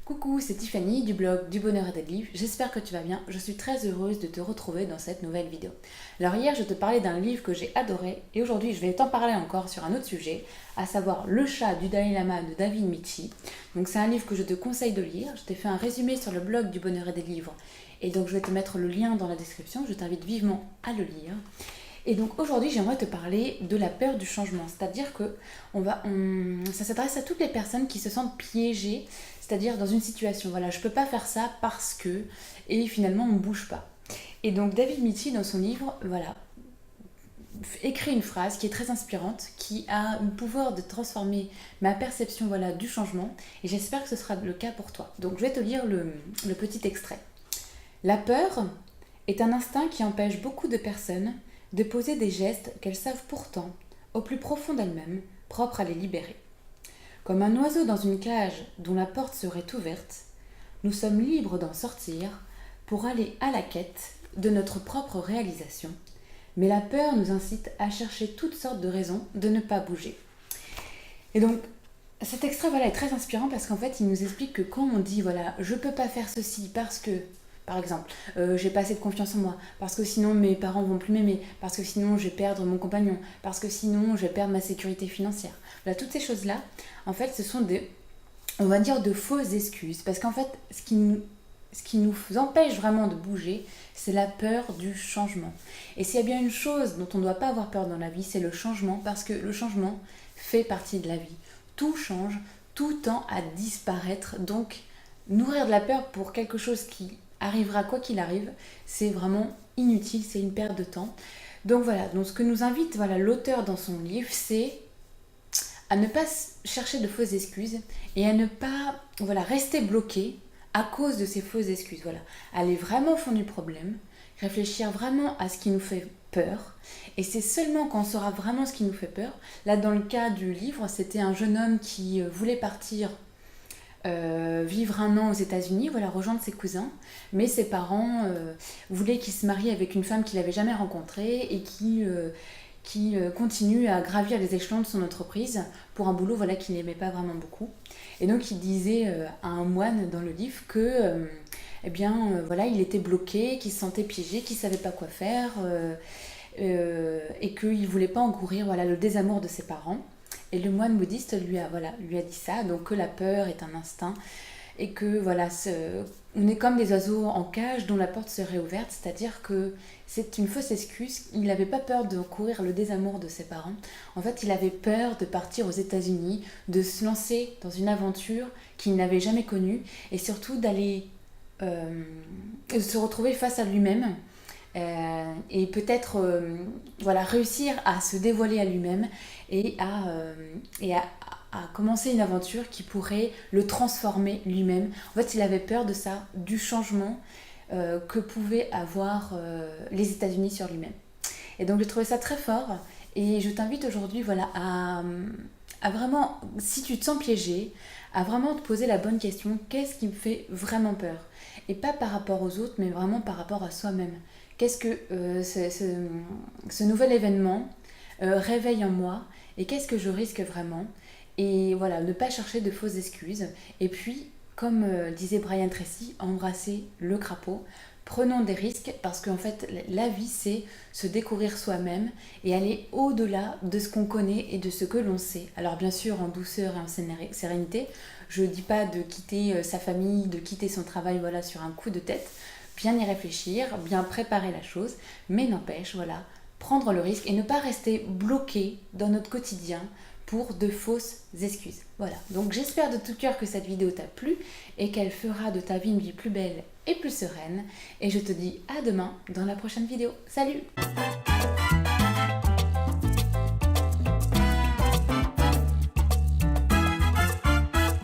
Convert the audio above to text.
Coucou, c'est Tiffany du blog Du Bonheur et des Livres, j'espère que tu vas bien, je suis très heureuse de te retrouver dans cette nouvelle vidéo. Alors hier je te parlais d'un livre que j'ai adoré et aujourd'hui je vais t'en parler encore sur un autre sujet, à savoir Le chat du Dalai Lama de David Michi. Donc c'est un livre que je te conseille de lire, je t'ai fait un résumé sur le blog Du Bonheur et des Livres et donc je vais te mettre le lien dans la description, je t'invite vivement à le lire. Et donc aujourd'hui j'aimerais te parler de la peur du changement, c'est-à-dire que ça s'adresse à toutes les personnes qui se sentent piégées, c'est-à-dire dans une situation, voilà, je peux pas faire ça parce que, et finalement on ne bouge pas. Et donc David Michi dans son livre, voilà, écrit une phrase qui est très inspirante, qui a le pouvoir de transformer ma perception, voilà, du changement, et j'espère que ce sera le cas pour toi. Donc je vais te lire le petit extrait. La peur est un instinct qui empêche beaucoup de personnes de poser des gestes qu'elles savent pourtant, au plus profond d'elles-mêmes, propres à les libérer. Comme un oiseau dans une cage dont la porte serait ouverte, nous sommes libres d'en sortir pour aller à la quête de notre propre réalisation, mais la peur nous incite à chercher toutes sortes de raisons de ne pas bouger. Et donc, cet extrait est très inspirant parce qu'en fait, il nous explique que quand on dit « je peux pas faire ceci parce que… » Par exemple, j'ai pas assez de confiance en moi, parce que sinon mes parents vont plus m'aimer, parce que sinon je vais perdre mon compagnon, parce que sinon je vais perdre ma sécurité financière. Voilà, toutes ces choses-là, en fait, ce sont on va dire, de fausses excuses. Parce qu'en fait, ce qui nous empêche vraiment de bouger, c'est la peur du changement. Et s'il y a bien une chose dont on ne doit pas avoir peur dans la vie, c'est le changement, parce que le changement fait partie de la vie. Tout change, tout tend à disparaître, donc nourrir de la peur pour quelque chose qui arrivera quoi qu'il arrive, c'est vraiment inutile, c'est une perte de temps. Donc voilà, donc ce que nous invite l'auteur dans son livre, c'est à ne pas chercher de fausses excuses et à ne pas rester bloqué à cause de ces fausses excuses. Voilà, aller vraiment au fond du problème, réfléchir vraiment à ce qui nous fait peur. Et c'est seulement quand on saura vraiment ce qui nous fait peur. Là, dans le cas du livre, c'était un jeune homme qui voulait partir vivre un an aux États-Unis, rejoindre ses cousins, mais ses parents voulaient qu'il se marie avec une femme qu'il n'avait jamais rencontrée et qui continue à gravir les échelons de son entreprise pour un boulot qu'il n'aimait pas vraiment beaucoup. Et donc il disait à un moine dans le livre que il était bloqué, qu'il se sentait piégé, qu'il ne savait pas quoi faire et qu'il ne voulait pas encourir le désamour de ses parents. Et le moine bouddhiste lui a dit ça, donc que la peur est un instinct et que on est comme des oiseaux en cage dont la porte serait ouverte, c'est-à-dire que c'est une fausse excuse. Il n'avait pas peur de courir le désamour de ses parents. En fait, il avait peur de partir aux États-Unis, de se lancer dans une aventure qu'il n'avait jamais connue et surtout d'aller se retrouver face à lui-même. Et peut-être réussir à se dévoiler à lui-même et à commencer une aventure qui pourrait le transformer lui-même. En fait, il avait peur de ça, du changement que pouvaient avoir les États-Unis sur lui-même. Et donc, j'ai trouvé ça très fort et je t'invite aujourd'hui à vraiment, si tu te sens piégé, à vraiment te poser la bonne question, qu'est-ce qui me fait vraiment peur? Et pas par rapport aux autres, mais vraiment par rapport à soi-même. Qu'est-ce que ce nouvel événement réveille en moi et qu'est-ce que je risque vraiment? Et ne pas chercher de fausses excuses. Et puis, comme disait Brian Tracy, embrasser le crapaud. Prenons des risques parce qu'en fait, la vie, c'est se découvrir soi-même et aller au-delà de ce qu'on connaît et de ce que l'on sait. Alors bien sûr, en douceur et en sérénité, je ne dis pas de quitter sa famille, de quitter son travail sur un coup de tête. Bien y réfléchir, bien préparer la chose, mais n'empêche, prendre le risque et ne pas rester bloqué dans notre quotidien pour de fausses excuses. Donc j'espère de tout cœur que cette vidéo t'a plu et qu'elle fera de ta vie une vie plus belle et plus sereine. Et je te dis à demain dans la prochaine vidéo. Salut!